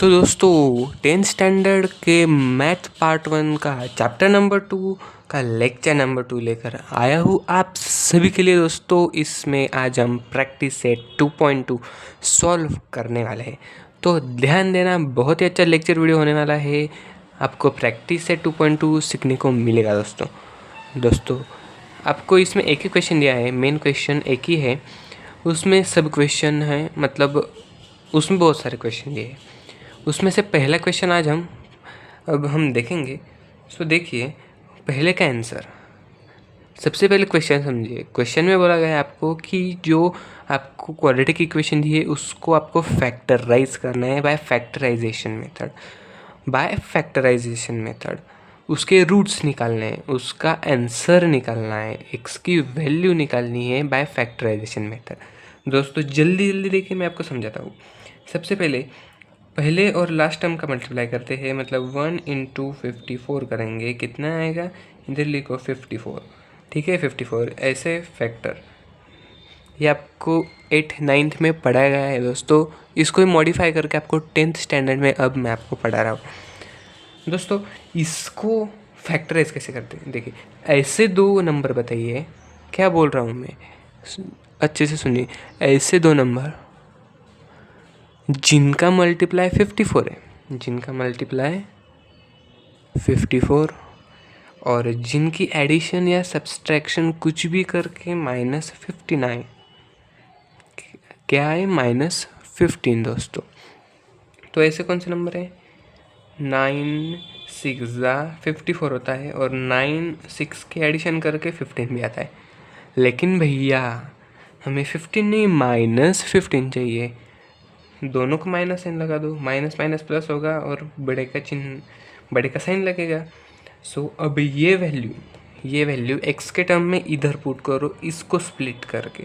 तो दोस्तों 10th standard के मैथ पार्ट 1 का चैप्टर नंबर 2 का लेक्चर नंबर 2 लेकर आया हूँ आप सभी के लिए। दोस्तों इसमें आज हम प्रैक्टिस सेट 2.2 सॉल्व करने वाले हैं, तो ध्यान देना, बहुत ही अच्छा लेक्चर वीडियो होने वाला है। आपको प्रैक्टिस सेट 2.2 सीखने को मिलेगा। दोस्तों आपको इसमें एक ही क्वेश्चन दिया है, मेन क्वेश्चन एक ही है, उसमें सब क्वेश्चन हैं, मतलब उसमें बहुत सारे क्वेश्चन दिए हैं। उसमें से पहला क्वेश्चन आज हम देखेंगे। सो देखिए पहले का आंसर। सबसे पहले क्वेश्चन समझिए। क्वेश्चन में बोला गया है आपको कि जो आपको क्वाड्रेटिक इक्वेशन दी है उसको आपको फैक्टराइज करना है बाय फैक्टराइजेशन मेथड। उसके रूट्स निकालने हैं, उसका आंसर निकालना है, एक्स की वैल्यू निकालनी है बाय फैक्टराइजेशन मेथड। दोस्तों जल्दी जल्दी देखिए, मैं आपको समझाता हूँ। सबसे पहले और लास्ट टर्म का मल्टीप्लाई करते हैं, मतलब 1 × 54 करेंगे, कितना आएगा, इधर लिखो 54, ठीक है 54 ऐसे फैक्टर। ये आपको 8th-9th में पढ़ाया गया है दोस्तों। इसको मॉडिफाई करके आपको 10th स्टैंडर्ड में अब मैं आपको पढ़ा रहा हूँ। दोस्तों इसको फैक्टराइज कैसे करते हैं, देखिए ऐसे दो नंबर बताइए, क्या बोल रहा हूँ मैं, अच्छे से सुनिए। ऐसे दो नंबर जिनका मल्टीप्लाई 54 है, जिनका मल्टीप्लाई 54 और जिनकी एडिशन या सब्सट्रैक्शन कुछ भी करके -59, क्या है -15 दोस्तों। तो ऐसे कौन से नंबर है, 9 6 54 होता है और 9 6 के एडिशन करके 15 भी आता है। लेकिन भैया हमें 15 नहीं -15 चाहिए, दोनों को माइनस साइन लगा दो, माइनस माइनस प्लस होगा और बड़े का साइन लगेगा। सो अब ये वैल्यू एक्स के टर्म में इधर पुट करो, इसको स्प्लिट करके।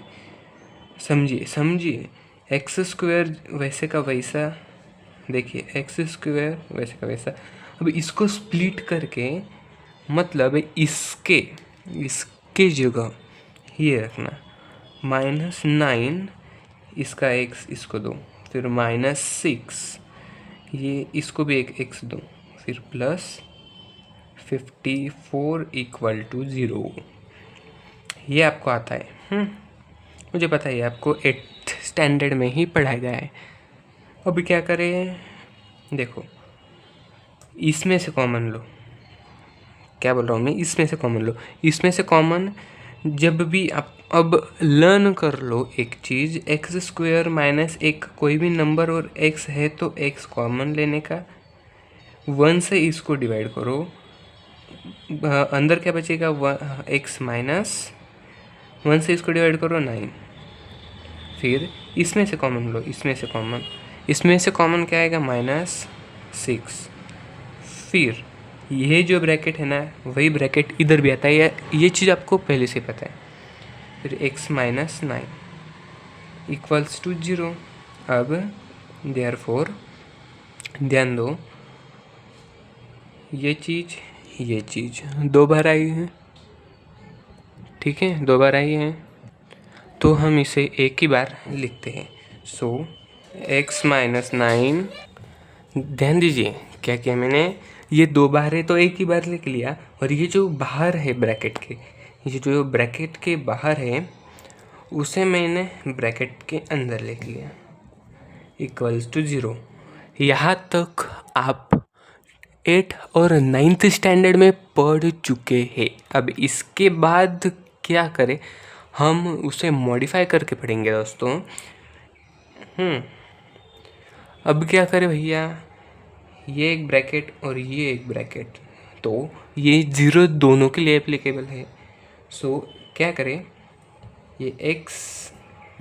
समझिए एक्स स्क्वायर वैसे का वैसा, देखिए एक्स स्क्वायर वैसे का वैसा। अब इसको स्प्लिट करके मतलब इसके जगह ये रखना, -9 इसका एक्स इसको दो, फिर -6 ये इसको भी एक एक्स दो, फिर +54 = 0। ये आपको आता है। मुझे पता है आपको 8th स्टैंडर्ड में ही पढ़ाया गया है। अब क्या करें, देखो इसमें से कॉमन लो, क्या बोल रहा हूँ मैं, इसमें से कॉमन जब भी आप अब लर्न कर लो एक चीज़, x² - 1 कोई भी नंबर और x है तो x कॉमन लेने का, 1 से इसको डिवाइड करो, अंदर क्या बचेगा, x - 1 से इसको डिवाइड करो 9, फिर इसमें से कॉमन लो, इसमें से कॉमन क्या आएगा, -6, फिर ये जो ब्रैकेट है ना वही ब्रैकेट इधर भी आता है, ये चीज़ आपको पहले से पता है। फिर x - 9 = 0। अब देयरफॉर ध्यान दो, ये चीज़ दो बार आई है, ठीक है, दो बार आई है, तो हम इसे एक ही बार लिखते हैं। सो x - 9, ध्यान दीजिए क्या किया मैंने, ये दो बार है तो एक ही बार लिख लिया, और ये जो बाहर है ब्रैकेट के, ये जो ब्रैकेट के बाहर है उसे मैंने ब्रैकेट के अंदर लिख लिया, = 0। यहाँ तक आप 8th और 9th स्टैंडर्ड में पढ़ चुके हैं। अब इसके बाद क्या करें, हम उसे मॉडिफाई करके पढ़ेंगे दोस्तों। अब क्या करें भैया, ये एक ब्रैकेट और ये एक ब्रैकेट, तो ये 0 दोनों के लिए एप्लीकेबल है। सो क्या करें, ये x,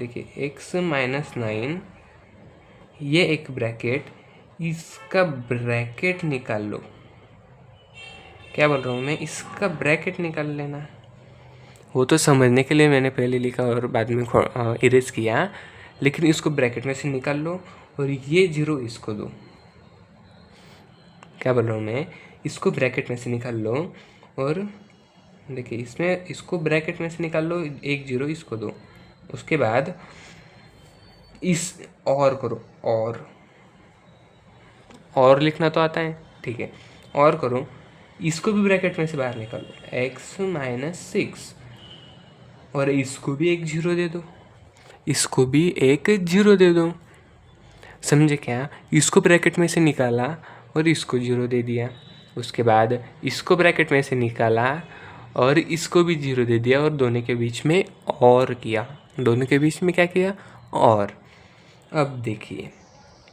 देखिए x - 9, ये एक ब्रैकेट, इसका ब्रैकेट निकाल लो, क्या बोल रहा हूँ मैं, इसका ब्रैकेट निकाल लेना। वो तो समझने के लिए मैंने पहले लिखा और बाद में इरेज किया, लेकिन इसको ब्रैकेट में से निकाल लो और ये 0 इसको दो, क्या बोल रहा हूँ मैं, इसको ब्रैकेट में से निकाल लो और देखिए इसमें इसको ब्रैकेट में से निकाल लो, एक 0 इसको दो, उसके बाद इस और करो, और और लिखना तो आता है, ठीक है। और करो, इसको भी ब्रैकेट में से बाहर निकालो, x - 6, और इसको भी एक 0 दे दो, इसको भी एक 0 दे दो। समझे क्या? इसको ब्रैकेट में से निकाला और इसको 0 दे दिया। उसके बाद इसको ब्रैकेट में से निकाला और इसको भी 0 दे दिया, और दोनों के बीच में और किया। दोनों के बीच में क्या किया? और। अब देखिए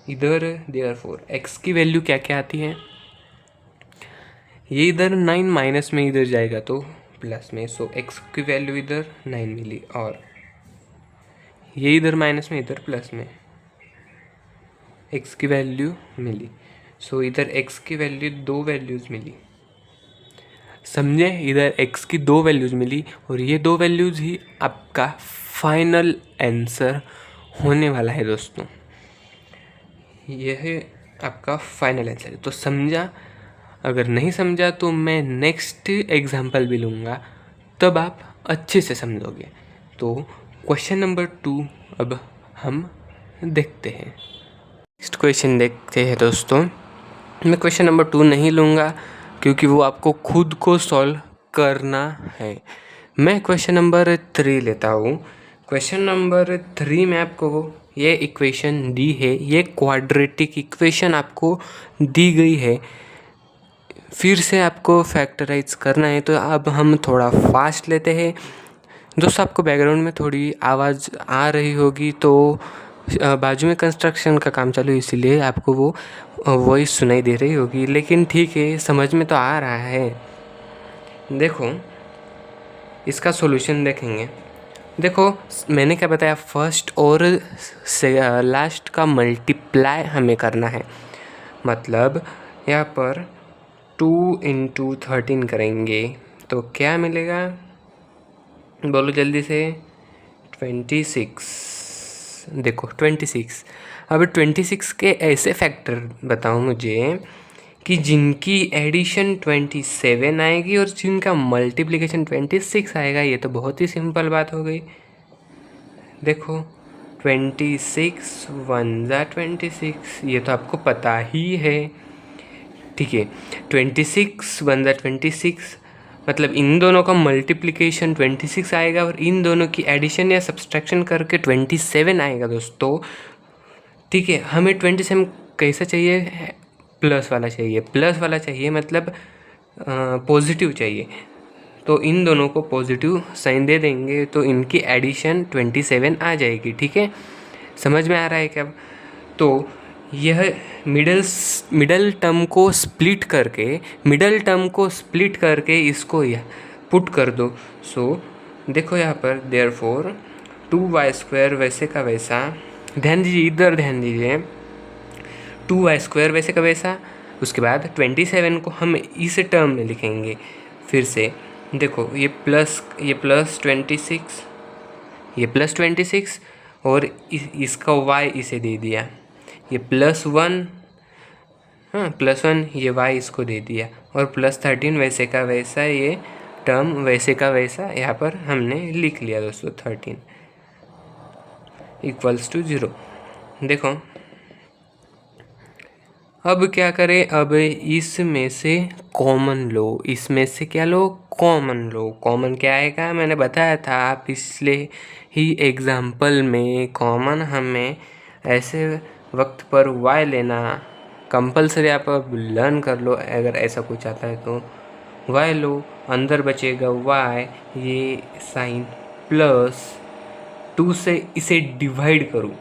इधर देयरफॉर x की वैल्यू क्या क्या आती है? ये इधर 9 माइनस में इधर जाएगा तो प्लस में, सो x की वैल्यू इधर 9 मिली, और ये इधर माइनस में इधर प्लस में x की वैल्यू मिली। सो इधर x की वैल्यू 2 वैल्यूज़ मिली। समझे? इधर x की 2 वैल्यूज़ मिली, और ये 2 वैल्यूज़ ही आपका फाइनल आंसर होने वाला है दोस्तों। यह आपका फाइनल आंसर है। तो समझा? अगर नहीं समझा तो मैं नेक्स्ट एग्जाम्पल भी लूँगा, तब आप अच्छे से समझोगे। तो क्वेश्चन नंबर 2 अब हम देखते हैं। नेक्स्ट क्वेश्चन देखते हैं दोस्तों। मैं क्वेश्चन नंबर 2 नहीं लूँगा क्योंकि वो आपको खुद को सॉल्व करना है। मैं क्वेश्चन नंबर 3 लेता हूँ। क्वेश्चन नंबर 3 में आपको ये इक्वेशन दी है, ये क्वाड्रेटिक इक्वेशन आपको दी गई है। फिर से आपको फैक्टराइज करना है, तो अब हम थोड़ा फास्ट लेते हैं। दोस्तों आपको बैकग्राउंड में थोड़ी आवाज़ आ रही होगी, तो बाजू में कंस्ट्रक्शन का काम चालू है, इसीलिए आपको वो वॉइस सुनाई दे रही होगी, लेकिन ठीक है, समझ में तो आ रहा है। देखो इसका सॉल्यूशन देखेंगे। देखो मैंने क्या बताया, फर्स्ट और लास्ट का मल्टीप्लाई हमें करना है। मतलब यहाँ पर 2 × 13 करेंगे तो क्या मिलेगा? बोलो जल्दी से। 26। देखो 26। अब 26 के ऐसे फैक्टर बताओ मुझे कि जिनकी एडिशन 27 आएगी और जिनका मल्टीप्लिकेशन 26 आएगा। ये तो बहुत ही सिंपल बात हो गई। देखो 26 1 × 26, ये तो आपको पता ही है, ठीक है। 26 1 × 26 मतलब इन दोनों का मल्टीप्लिकेशन 26 आएगा और इन दोनों की एडिशन या सब्सट्रैक्शन करके 27 आएगा दोस्तों, ठीक है। हमें 27 कैसा चाहिए? प्लस वाला चाहिए। प्लस वाला चाहिए मतलब पॉजिटिव चाहिए, तो इन दोनों को पॉजिटिव साइन दे देंगे तो इनकी एडिशन 27 आ जाएगी, ठीक है। समझ में आ रहा है क्या? तो यह मिडल टर्म को स्प्लिट करके इसको यह पुट कर दो। सो देखो यहाँ पर देयरफॉर 2y² वैसे का वैसा, ध्यान दीजिए, इधर ध्यान दीजिए, 2y² वैसे का वैसा। उसके बाद 27 को हम इस टर्म में लिखेंगे। फिर से देखो ये प्लस 26, ये प्लस 26, और इसका y इसे दे दिया, ये +1, हाँ +1, ये y इसको दे दिया, और +13 वैसे का वैसा, ये टर्म वैसे का वैसा यहाँ पर हमने लिख लिया दोस्तों। 13 = 0। देखो अब क्या करें? अब इसमें से कॉमन लो, इसमें से क्या लो? कॉमन लो। कॉमन क्या आएगा? मैंने बताया था पिछले ही एग्जाम्पल में, कॉमन हमें ऐसे वक्त पर y लेना कंपलसरी। आप अब लर्न कर लो, अगर ऐसा कुछ आता है तो y लो, अंदर बचेगा y, ये साइन +2 से इसे डिवाइड करो।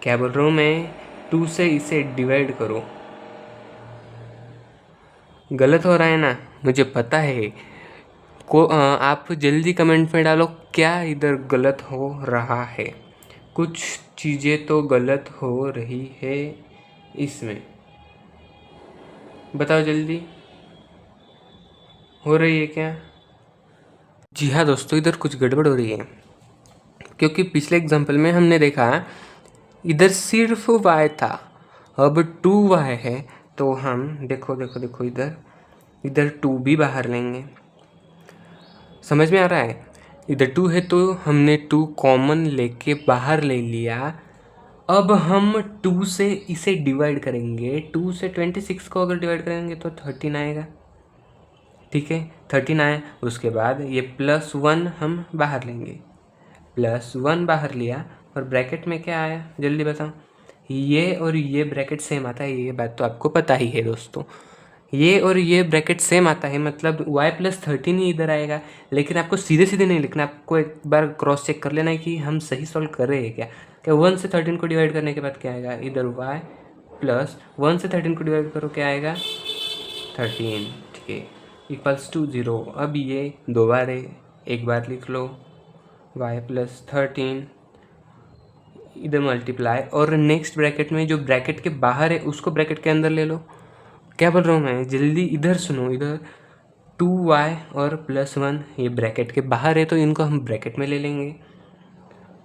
क्या बोल रहा हूँ मैं? 2 से इसे डिवाइड करो। गलत हो रहा है ना, मुझे पता है। आप जल्दी कमेंट में डालो क्या इधर गलत हो रहा है। कुछ चीज़ें तो गलत हो रही है इसमें, बताओ जल्दी, हो रही है क्या? जी हाँ दोस्तों, इधर कुछ गड़बड़ हो रही है, क्योंकि पिछले एग्जाम्पल में हमने देखा इधर सिर्फ y था, अब 2y है, तो हम देखो इधर 2 भी बाहर लेंगे। समझ में आ रहा है? इधर 2 है तो हमने 2 कॉमन लेके बाहर ले लिया, अब हम 2 से इसे डिवाइड करेंगे, 2 से 26 को अगर डिवाइड करेंगे तो 13 आएगा, ठीक है 13 आए। उसके बाद ये +1 हम बाहर लेंगे, +1 बाहर लिया और ब्रैकेट में क्या आया जल्दी बताओ। ये और ये ब्रैकेट सेम आता है, ये बात तो आपको पता ही है दोस्तों। ये और ये ब्रैकेट सेम आता है मतलब y+13 ही इधर आएगा। लेकिन आपको सीधे सीधे नहीं लिखना, आपको एक बार क्रॉस चेक कर लेना है कि हम सही सॉल्व कर रहे हैं क्या 1 से 13 को डिवाइड करने के बाद क्या आएगा, इधर y+1 से 13 को डिवाइड करो क्या आएगा 13, ठीक है =0। अब ये 2 बार है, एक बार लिख लो y+13 इधर मल्टीप्लाई, और नेक्स्ट ब्रैकेट में जो ब्रैकेट के बाहर है उसको ब्रैकेट के अंदर ले लो। क्या बोल रहा हूँ मैं, जल्दी इधर सुनो, इधर 2y और +1 ये ब्रैकेट के बाहर है तो इनको हम ब्रैकेट में ले लेंगे,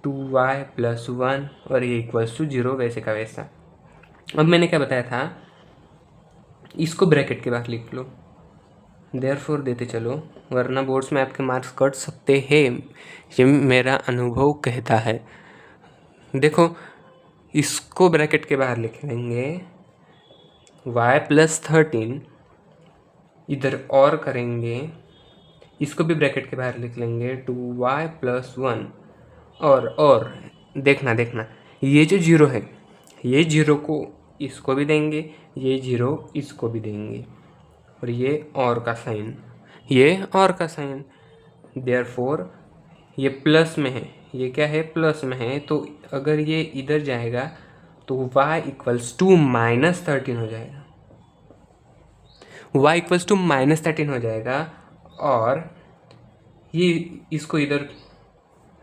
2y + 1 और ये =0 वैसे का वैसा। अब मैंने क्या बताया था, इसको ब्रैकेट के बाहर लिख लो, देयरफॉर देते चलो, वरना बोर्ड्स में आपके मार्क्स कट सकते हैं, ये मेरा अनुभव कहता है। देखो इसको ब्रैकेट के बाहर लिख लेंगे, y+13 इधर और करेंगे, इसको भी ब्रैकेट के बाहर लिख लेंगे 2y + 1 और देखना ये जो 0 है, ये 0 को इसको भी देंगे, ये 0 इसको भी देंगे, और ये और का साइन, ये और का साइन, देयरफॉर ये प्लस में है, ये क्या है प्लस में है, तो अगर ये इधर जाएगा तो y = -13 हो जाएगा, y = -13 हो जाएगा। और ये इसको इधर,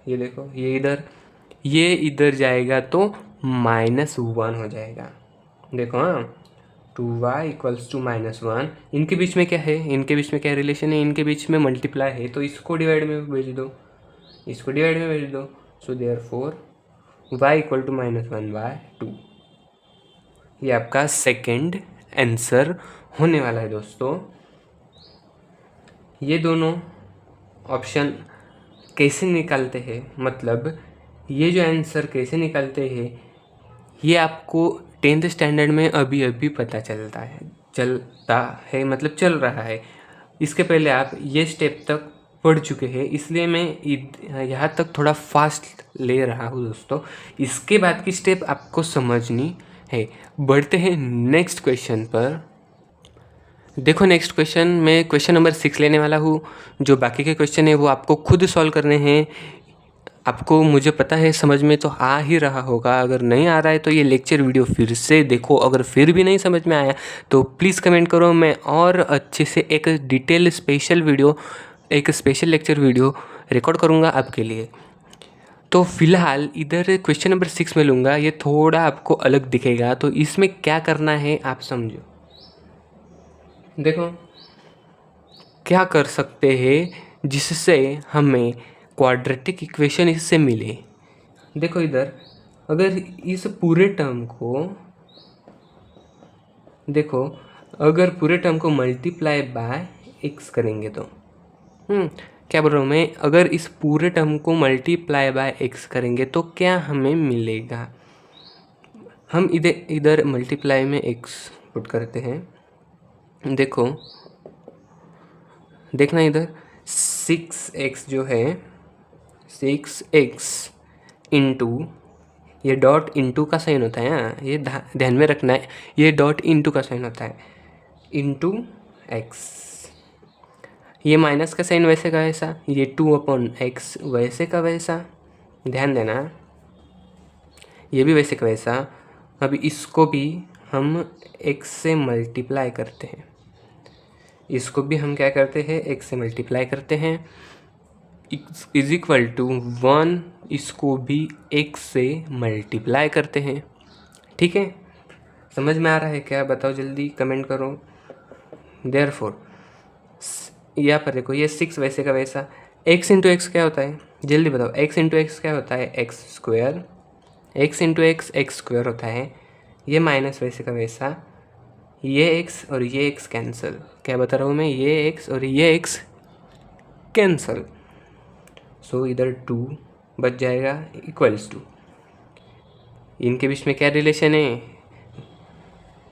ये देखो ये इधर जाएगा तो -1 हो जाएगा। देखो हाँ 2y = -1, इनके बीच में क्या है, इनके बीच में क्या रिलेशन है, इनके बीच में मल्टीप्लाई है, तो इसको डिवाइड में भेज दो, इसको डिवाइड में भेज दो। सो देयरफॉर y = -1/2, ये आपका सेकंड आंसर होने वाला है दोस्तों। ये दोनों ऑप्शन कैसे निकालते हैं, मतलब ये जो आंसर कैसे निकालते हैं, ये आपको 10th स्टैंडर्ड में अभी अभी पता चलता है मतलब चल रहा है। इसके पहले आप ये स्टेप तक पढ़ चुके हैं, इसलिए मैं यहाँ तक थोड़ा फास्ट ले रहा हूँ दोस्तों। इसके बाद की स्टेप आपको समझनी है। बढ़ते हैं नेक्स्ट क्वेश्चन पर। देखो नेक्स्ट क्वेश्चन, मैं क्वेश्चन नंबर 6 लेने वाला हूँ। जो बाकी के क्वेश्चन है वो आपको खुद सॉल्व करने हैं। आपको मुझे पता है समझ में तो आ ही रहा होगा, अगर नहीं आ रहा है तो ये लेक्चर वीडियो फिर से देखो, अगर फिर भी नहीं समझ में आया तो प्लीज़ कमेंट करो, मैं और अच्छे से एक डिटेल स्पेशल वीडियो, एक स्पेशल लेक्चर वीडियो रिकॉर्ड करूँगा आपके लिए। तो फिलहाल इधर क्वेश्चन नंबर 6 में लूँगा, ये थोड़ा आपको अलग दिखेगा, तो इसमें क्या करना है आप समझो। देखो क्या कर सकते हैं जिससे हमें क्वाड्रेटिक इक्वेशन इससे मिले। देखो इधर अगर इस पूरे टर्म को देखो, अगर पूरे टर्म को मल्टीप्लाई बाय x करेंगे तो क्या बोल रहा हूँ मैं, अगर इस पूरे टर्म को मल्टीप्लाई बाय x करेंगे तो क्या हमें मिलेगा। हम इधर मल्टीप्लाई में x पुट करते हैं। देखो देखना इधर 6x जो है, 6x इंटू, ये डॉट इंटू का साइन होता है, हाँ ये ध्यान में रखना है, ये डॉट इंटू का साइन होता है, इंटू x, ये माइनस का साइन वैसे का वैसा, ये 2/x वैसे का वैसा, ध्यान देना ये भी वैसे का वैसा। अभी इसको भी हम x से मल्टीप्लाई करते हैं, इसको भी हम क्या करते हैं x से मल्टीप्लाई करते हैं, =1, इसको भी x से मल्टीप्लाई करते हैं। ठीक है, समझ में आ रहा है क्या, बताओ जल्दी कमेंट करो। देयरफॉर यहाँ पर देखो ये 6 वैसे का वैसा, x इंटू एक्स क्या होता है जल्दी बताओ, x इंटू एक्स क्या होता है x², x into x x² होता है, ये माइनस वैसे का वैसा, ये x और ये x कैंसिल, क्या बता रहा हूँ मैं, ये x और ये x कैंसिल। सो इधर 2 बच जाएगा, इक्वल्स टू इनके बीच में क्या रिलेशन है,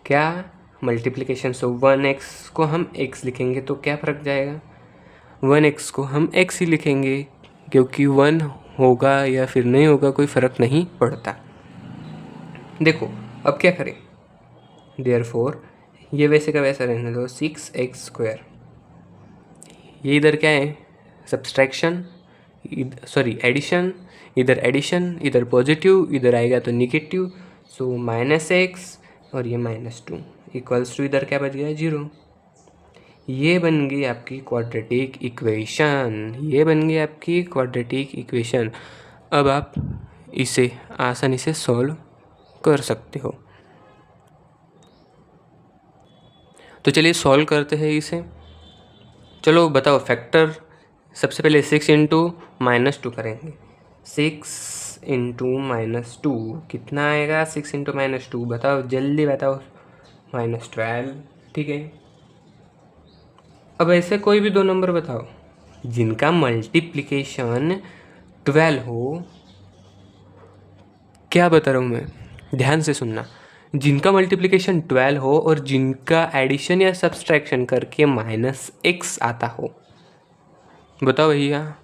क्या मल्टीप्लिकेशन। सो 1x को हम x लिखेंगे तो क्या फ़र्क जाएगा, 1x को हम x ही लिखेंगे, क्योंकि 1 होगा या फिर नहीं होगा कोई फ़र्क नहीं पड़ता। देखो अब क्या करें, देयरफॉर ये वैसे का वैसा रहने दो, 6x²। ये इधर क्या है, सब्सट्रैक्शन, सॉरी एडिशन, इधर एडिशन, इधर पॉजिटिव, इधर आएगा तो निगेटिव। सो -x और ये -2 इक्वल्स टू इधर क्या बच गया, 0। ये बन गई आपकी क्वाड्रेटिक इक्वेशन, ये बन गई आपकी क्वाड्रेटिक इक्वेशन। अब आप इसे आसानी से सॉल्व कर सकते हो। तो चलिए सॉल्व करते हैं इसे। चलो बताओ फैक्टर, सबसे पहले 6 × -2 करेंगे। 6 × -2 कितना आएगा, 6 × -2 बताओ जल्दी बताओ, -12। ठीक है, अब ऐसे कोई भी दो नंबर बताओ जिनका मल्टीप्लिकेशन 12 हो। क्या बता रहा हूँ मैं, ध्यान से सुनना, जिनका मल्टीप्लिकेशन 12 हो और जिनका एडिशन या सब्सट्रैक्शन करके -x आता हो। बताओ भैया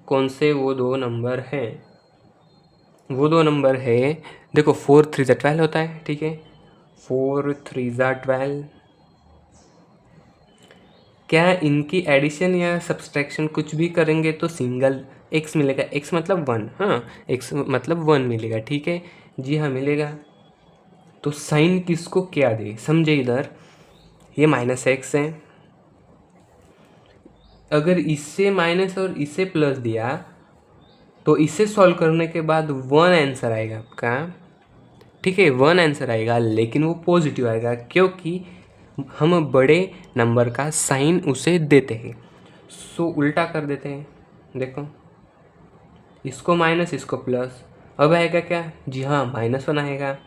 कौन से वो दो नंबर हैं। वो दो नंबर है, देखो 4 3 12 होता है, ठीक है, 4 3 12। क्या इनकी एडिशन या सब्सट्रैक्शन कुछ भी करेंगे तो सिंगल x मिलेगा, x मतलब 1, हाँ x मतलब 1 मिलेगा, ठीक है जी, हाँ मिलेगा। तो साइन किसको क्या दे, समझे, इधर ये -x है, अगर इससे माइनस और इससे प्लस दिया तो इसे सॉल्व करने के बाद 1 आंसर आएगा आपका, ठीक है 1 आंसर आएगा, लेकिन वो पॉजिटिव आएगा क्योंकि हम बड़े नंबर का साइन उसे देते हैं। सो उल्टा कर देते हैं, देखो इसको माइनस इसको प्लस, अब आएगा क्या, जी हाँ -1 आएगा,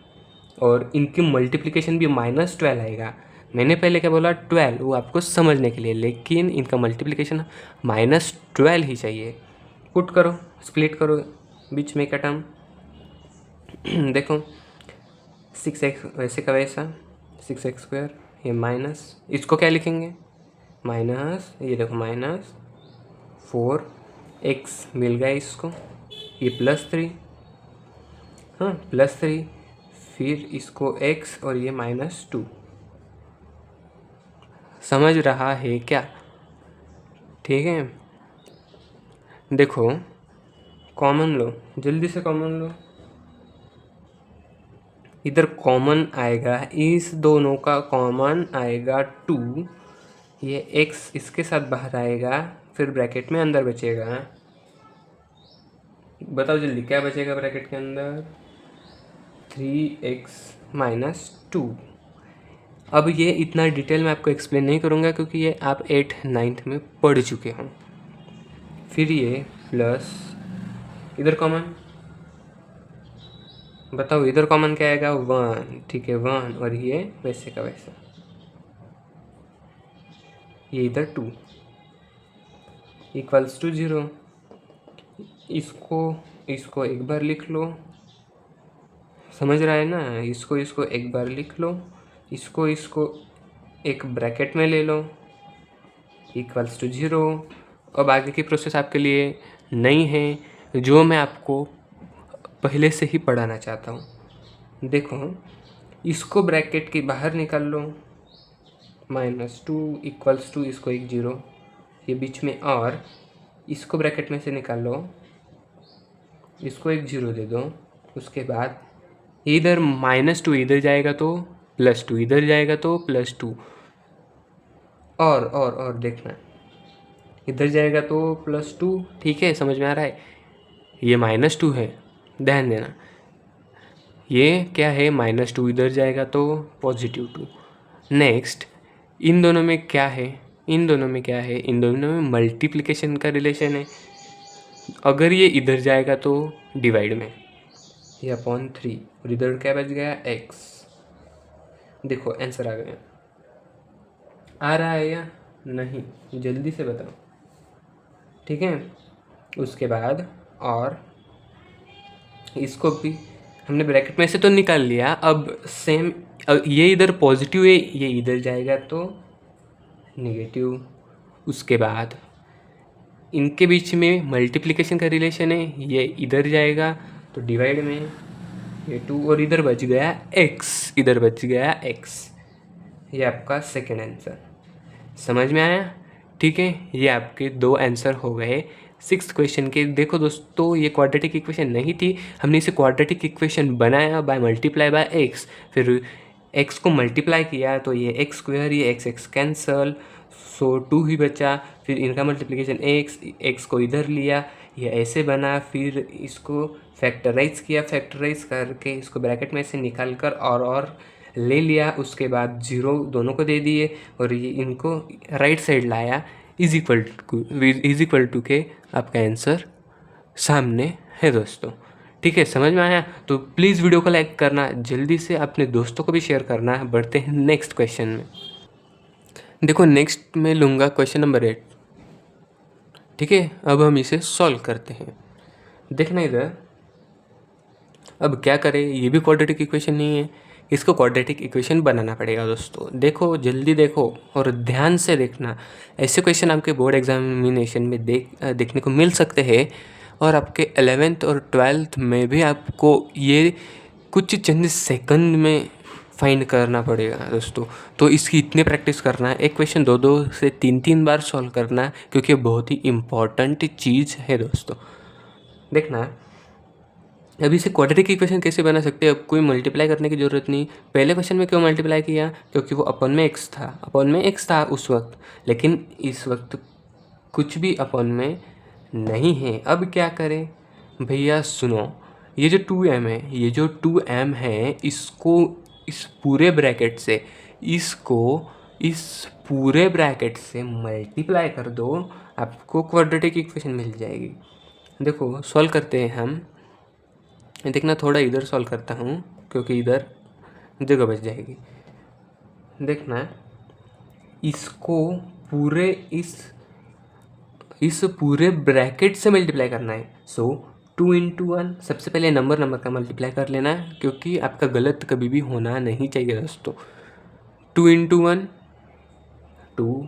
और इनकी मल्टीप्लिकेशन भी -12 आएगा। मैंने पहले क्या बोला 12, वो आपको समझने के लिए, लेकिन इनका मल्टीप्लिकेशन -12 ही चाहिए। पुट करो, स्प्लिट करो बीच में का टर्म, देखो 6x वैसे का वैसा, 6x², ये माइनस, इसको क्या लिखेंगे माइनस, ये देखो -4x मिल गया इसको, ये +3, हाँ +3, फिर इसको x और ये -2। समझ रहा है क्या, ठीक है। देखो कॉमन लो, जल्दी से कॉमन लो, इधर कॉमन आएगा, इस दोनों का कॉमन आएगा 2, ये x इसके साथ बाहर आएगा, फिर ब्रैकेट में अंदर बचेगा, बताओ जल्दी क्या बचेगा ब्रैकेट के अंदर, 3x - 2। अब ये इतना डिटेल में आपको एक्सप्लेन नहीं करूँगा क्योंकि ये आप 8th 9th में पढ़ चुके हों। फिर ये प्लस, इधर कॉमन, बताओ इधर कॉमन क्या आएगा, 1, ठीक है 1, और ये वैसे का वैसा, ये इधर 2 इक्वल्स टू 0। इसको एक बार लिख लो, समझ रहा है ना, इसको एक बार लिख लो, इसको एक ब्रैकेट में ले लो, इक्वल्स टू 0। अब आगे की प्रोसेस आपके लिए नहीं है, जो मैं आपको पहले से ही पढ़ाना चाहता हूँ। देखो इसको ब्रैकेट के बाहर निकाल लो, -2 इक्वल्स टू इसको एक 0, ये बीच में, और इसको ब्रैकेट में से निकाल लो, इसको एक 0 दे दो। उसके बाद इधर -2 इधर जाएगा तो +2, इधर जाएगा तो +2, और देखना इधर जाएगा तो +2, ठीक है समझ में आ रहा है। ये -2 है, ध्यान देना, ये क्या है -2, इधर जाएगा तो +2। नेक्स्ट इन दोनों में क्या है, इन दोनों में मल्टीप्लिकेशन का रिलेशन है, अगर ये इधर जाएगा तो डिवाइड में, ये अपॉन 3, और इधर क्या बच गया x। देखो आंसर आ गया, आ रहा है या नहीं, जल्दी से बताओ, ठीक है। उसके बाद और इसको भी हमने ब्रैकेट में से तो निकाल लिया। अब सेम ये इधर पॉजिटिव है, ये इधर जाएगा तो नेगेटिव। उसके बाद इनके बीच में मल्टीप्लिकेशन का रिलेशन है, ये इधर जाएगा तो डिवाइड में ये 2 और इधर बच गया x, इधर बच गया x। ये आपका सेकेंड आंसर। समझ में आया? ठीक है, ये आपके 2 आंसर हो गए 6th क्वेश्चन के। देखो दोस्तों, ये क्वाड्रेटिक इक्वेशन नहीं थी, हमने इसे क्वाड्रेटिक इक्वेशन बनाया बाय मल्टीप्लाई बाय x, फिर x को मल्टीप्लाई किया तो ये x स्क्वायर, ये x कैंसल, सो 2 ही बचा। फिर इनका मल्टीप्लिकेशन x को इधर लिया, ये ऐसे बना। फिर इसको फैक्टराइज किया, फैक्टराइज करके इसको ब्रैकेट में से निकाल कर और ले लिया। उसके बाद 0 दोनों को दे दिए और ये इनको राइट साइड लाया, इज इक्वल टू के आपका आंसर सामने है दोस्तों। ठीक है, समझ में आया? तो प्लीज़ वीडियो को लाइक करना, जल्दी से अपने दोस्तों को भी शेयर करना। बढ़ते हैं नेक्स्ट क्वेश्चन में। देखो, नेक्स्ट में लूँगा क्वेश्चन नंबर 8। ठीक है, अब हम इसे सॉल्व करते हैं। देखना इधर, अब क्या करें, ये भी क्वाड्रेटिक इक्वेशन नहीं है, इसको क्वाड्रेटिक इक्वेशन बनाना पड़ेगा दोस्तों। देखो, जल्दी देखो और ध्यान से देखना। ऐसे क्वेश्चन आपके बोर्ड एग्जामिनेशन में देखने को मिल सकते हैं, और आपके 11th और 12th में भी आपको ये कुछ चंद सेकंड में फाइंड करना पड़ेगा दोस्तों। तो इसकी इतने प्रैक्टिस करना है, एक क्वेश्चन 2 से 3 बार सॉल्व करना, क्योंकि बहुत ही इम्पॉर्टेंट चीज़ है दोस्तों। देखना, अभी इसे क्वाड्रेटिक इक्वेशन कैसे बना सकते हैं। अब कोई मल्टीप्लाई करने की ज़रूरत नहीं। पहले क्वेश्चन में क्यों मल्टीप्लाई किया? क्योंकि वो अपन में x था उस वक्त, लेकिन इस वक्त कुछ भी अपन में नहीं है। अब क्या करें भैया? सुनो, ये जो 2m है, ये जो 2m है, इसको इस पूरे ब्रैकेट से मल्टीप्लाई कर दो, आपको क्वाड्रेटिक इक्वेशन मिल जाएगी। देखो, सॉल्व करते हैं हम। देखना, थोड़ा इधर सॉल्व करता हूँ क्योंकि इधर जगह बच जाएगी। देखना, इसको पूरे इस पूरे ब्रैकेट से मल्टीप्लाई करना है। सो 2 × 1, सबसे पहले नंबर का मल्टीप्लाई कर लेना, क्योंकि आपका गलत कभी भी होना नहीं चाहिए दोस्तों। 2 × 1 2,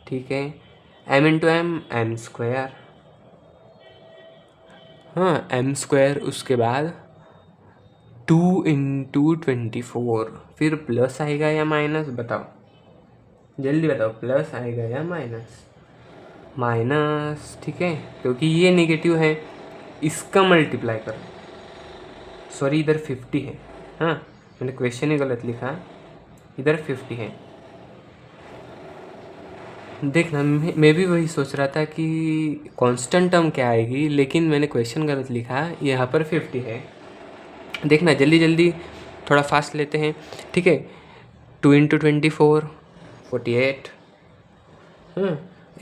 ठीक है। m × m स्क्वायर, हाँ m²। उसके बाद 2 × 24, फिर प्लस आएगा या माइनस? बताओ, जल्दी बताओ, प्लस आएगा या माइनस? माइनस, ठीक है, क्योंकि ये नेगेटिव है। इसका मल्टीप्लाई करो, सॉरी इधर 50 है, हाँ मैंने क्वेश्चन ही गलत लिखा, इधर 50 है। देखना, मैं भी वही सोच रहा था कि कांस्टेंट टर्म क्या आएगी, लेकिन मैंने क्वेश्चन गलत लिखा, यहाँ पर 50 है। देखना, जल्दी थोड़ा फास्ट लेते हैं, ठीक है। 2 × 24 48,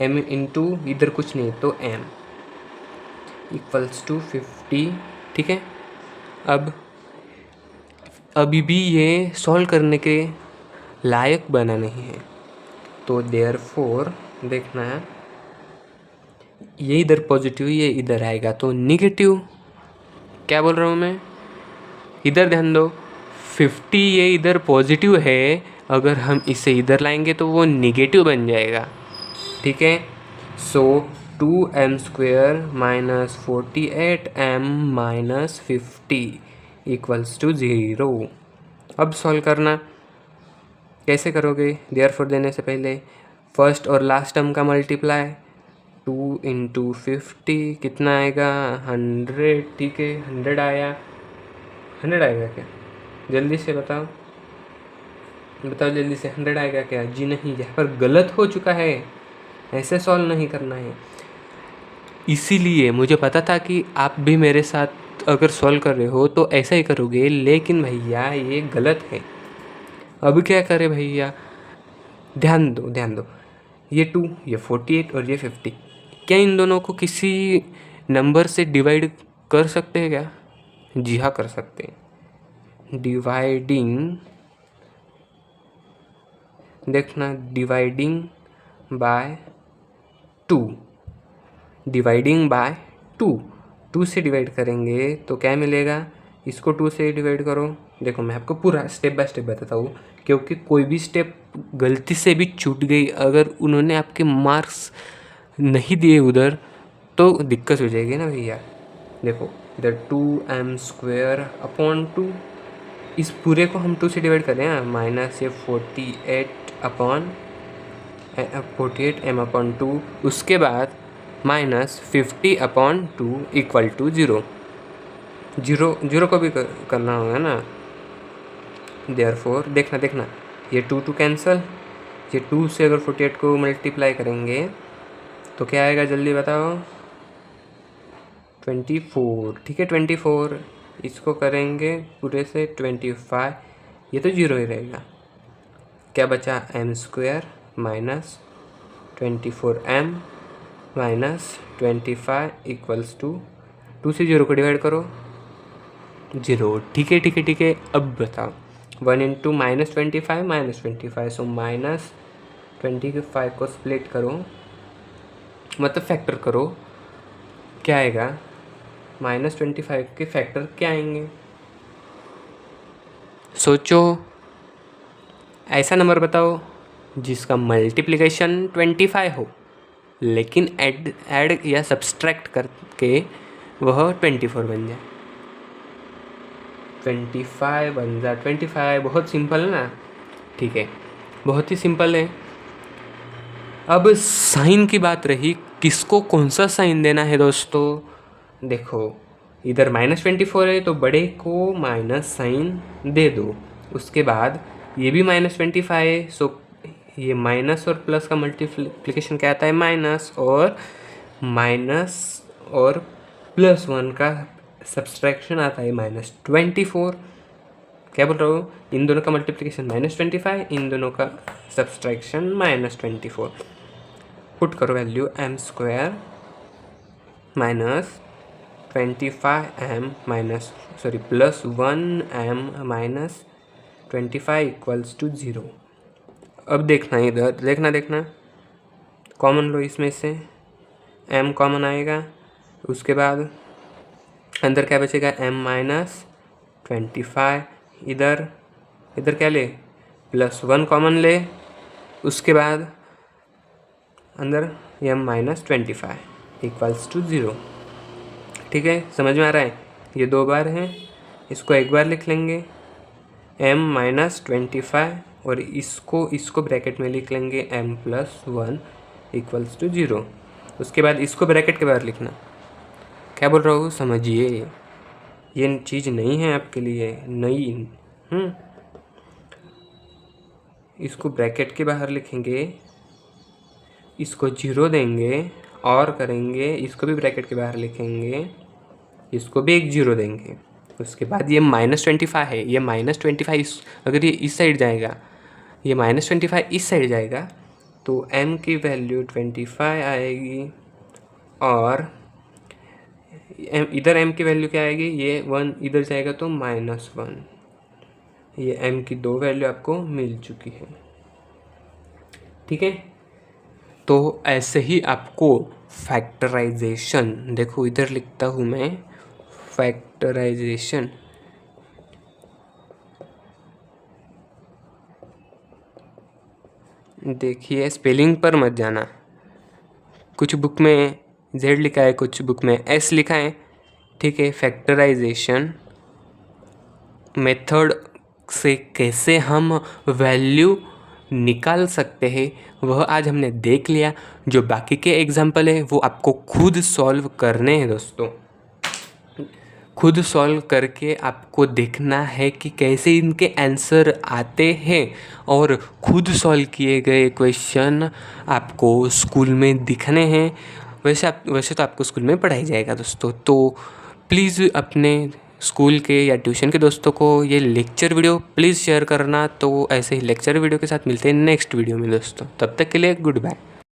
m इंटू इधर कुछ नहीं तो m = 50, ठीक है। अब अभी भी ये सॉल्व करने के लायक बना नहीं है, तो देयरफॉर देखना, ये इधर पॉजिटिव, ये इधर आएगा तो निगेटिव। क्या बोल रहा हूँ मैं? इधर ध्यान दो, 50 ये इधर पॉजिटिव है, अगर हम इसे इधर लाएंगे तो वो निगेटिव बन जाएगा, ठीक है। सो 2m² - 48m - 50 = 0। अब सॉल्व करना, कैसे करोगे? देयरफॉर देने से पहले फर्स्ट और लास्ट टर्म का मल्टीप्लाई, 2 × 50 कितना आएगा? 100, ठीक है। 100 आया, 100 आएगा क्या? जल्दी से बताओ जल्दी से, 100 आएगा क्या? जी नहीं, यहाँ पर गलत हो चुका है, ऐसे सॉल्व नहीं करना है। इसीलिए मुझे पता था कि आप भी मेरे साथ अगर सॉल्व कर रहे हो तो ऐसा ही करोगे, लेकिन भैया ये गलत है। अब क्या करें भैया? ध्यान दो, ये 2, ये 48 और ये 50, क्या इन दोनों को किसी नंबर से डिवाइड कर सकते हैं क्या? जी हाँ, कर सकते हैं। डिवाइडिंग, देखना, डिवाइडिंग बाय 2 से डिवाइड करेंगे तो क्या मिलेगा? इसको 2 से डिवाइड करो। देखो मैं आपको पूरा स्टेप बाय स्टेप बताता हूँ, क्योंकि कोई भी स्टेप गलती से भी छूट गई, अगर उन्होंने आपके मार्क्स नहीं दिए उधर तो दिक्कत हो जाएगी ना भैया। देखो इधर 2m² अपॉन 2, इस पूरे को हम 2 से डिवाइड करें हैं, माइनस ये 48m/2, उसके बाद माइनस 50/2 इक्वल टू 0। जीरो को भी करना होगा ना। देयरफॉर देखना ये 2 कैंसल, ये 2 से अगर 48 को मल्टीप्लाई करेंगे तो क्या आएगा जल्दी बताओ? 24। ठीक है 24, इसको करेंगे पूरे से 25, ये तो 0 ही रहेगा। क्या बचा? m² minus 24m minus 25 equals to 2 से 0 को डिवाइड करो 0। ठीक है। अब बताओ 1 इंटू -25 सो -25 को स्प्लिट करो, मतलब फैक्टर करो, क्या आएगा? -25 के फैक्टर क्या आएंगे? सोचो, ऐसा नंबर बताओ जिसका मल्टीप्लिकेशन 25 हो लेकिन ऐड या सब्सट्रैक्ट करके वह 24 बन जाए। 25 बन जाए 25, बहुत सिंपल है ना। ठीक है, बहुत ही सिंपल है। अब साइन की बात रही, किसको कौन सा साइन देना है दोस्तों? देखो इधर -24 है तो बड़े को माइनस साइन दे दो, उसके बाद ये भी -25 है, सो ये माइनस और प्लस का मल्टीप्लिकेशन क्या आता है? माइनस और +1 का सब्सट्रैक्शन आता है -24। क्या बोल रहा हूँ? इन दोनों का मल्टीप्लिकेशन -25, इन दोनों का सब्सट्रैक्शन -24। पुट करो value m² minus 25m plus 1m minus 25 equals to 0। अब देखना इधर, देखना कॉमन लो इसमें से, m कॉमन आएगा, उसके बाद अंदर क्या बचेगा? m माइनस 25, इधर क्या ले? +1 कॉमन ले, उसके बाद अंदर m माइनस 25 इक्वल्स टू 0। ठीक है, समझ में आ रहा है? ये 2 बार हैं, इसको एक बार लिख लेंगे m माइनस 25 और इसको ब्रैकेट में लिख लेंगे m+1 इक्वल्स टू 0। उसके बाद इसको ब्रैकेट के बाहर लिखना। क्या बोल रहा हूँ समझिए, ये चीज़ नहीं है आपके लिए नई। इसको ब्रैकेट के बाहर लिखेंगे, इसको 0 देंगे और करेंगे, इसको भी ब्रैकेट के बाहर लिखेंगे, इसको भी एक 0 देंगे। उसके बाद ये -25 है, ये -25 अगर ये इस साइड जाएगा, ये -25 इस साइड जाएगा तो m की वैल्यू 25 आएगी और इधर m की वैल्यू क्या आएगी? ये 1 इधर जाएगा तो -1। ये m की 2 वैल्यू आपको मिल चुकी है। ठीक है, तो ऐसे ही आपको फैक्टराइजेशन, देखो इधर लिखता हूँ मैं फैक्टराइजेशन, देखिए स्पेलिंग पर मत जाना, कुछ बुक में Z लिखा है, कुछ बुक में S लिखा है। ठीक है, फैक्टराइजेशन मेथड से कैसे हम वैल्यू निकाल सकते हैं वह आज हमने देख लिया। जो बाकी के एग्जाम्पल है वो आपको खुद सॉल्व करने हैं दोस्तों, खुद सॉल्व करके आपको देखना है कि कैसे इनके आंसर आते हैं और खुद सॉल्व किए गए क्वेश्चन आपको स्कूल में दिखने हैं। वैसे तो आपको स्कूल में पढ़ाई जाएगा दोस्तों। तो प्लीज़ अपने स्कूल के या ट्यूशन के दोस्तों को ये लेक्चर वीडियो प्लीज़ शेयर करना। तो ऐसे ही लेक्चर वीडियो के साथ मिलते हैं नेक्स्ट वीडियो में दोस्तों, तब तक के लिए गुड बाय।